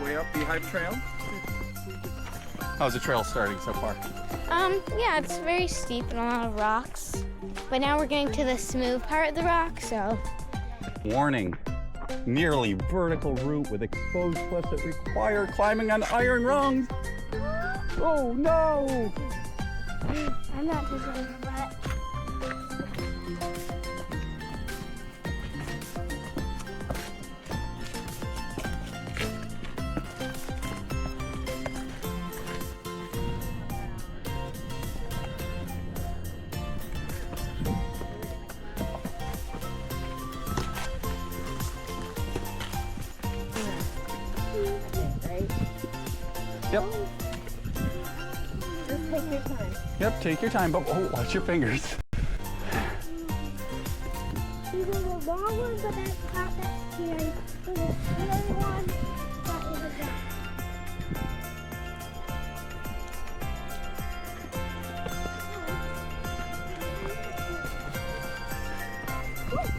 way up Beehive Trail. How's the trail starting so far? Yeah, it's very steep and a lot of rocks. But now we're getting to the smooth part of the rock, so. Warning, nearly vertical route with exposed cliffs that require climbing on iron rungs. Oh no! I'm not deserving of that. Yep. Just take your time. Yep, take your time, but oh, watch your fingers. These are the long ones, but that's not that scary. There's a scary one that is a jump.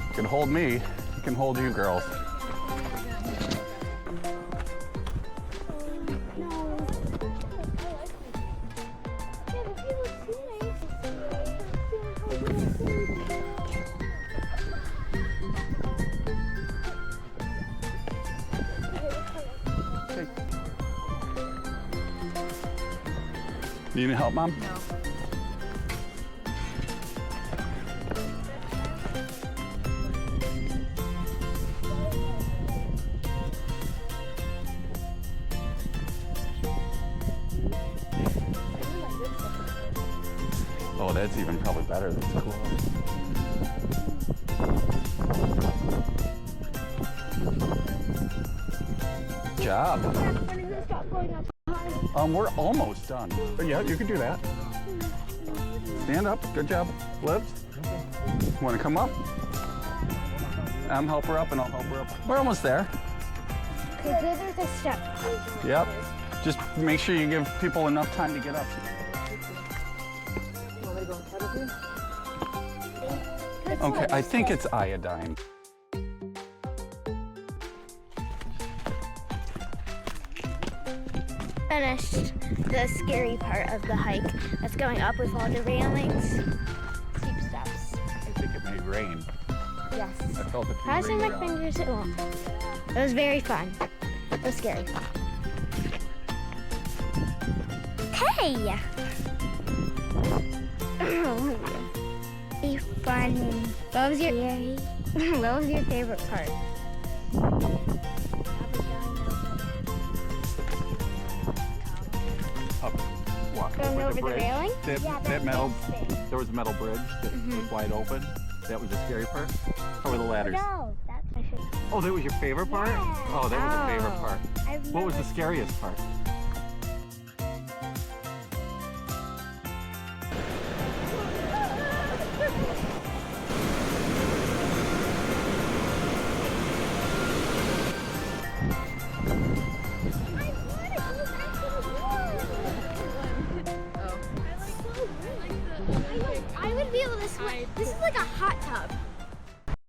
You can hold me, you can hold you girls. You need help, Mom? No. Oh, that's even probably better than school. Good job. We're almost done. But yeah, you can do that. Stand up. Good job. Lift. Want to come up? Help her up and I'll help her up. We're almost there. Okay, there's a step. Yep. Just make sure you give people enough time to get up. Okay, I think it's iodine. Finished the scary part of the hike. That's going up with all the railings. Steep steps. I think it may rain. Yes. I felt it. Crossing my fingers, it won't. It was very fun. It was scary. Hey! Be fun. What was your what was your favorite part? Up, walk Going over the bridge. railing? That metal, there was a metal bridge that was wide open. That was the scary part. How were the ladders? No, that's my favorite. Oh, that was your favorite part? Yeah. Oh, that was the favorite Oh. part. What was the scariest part?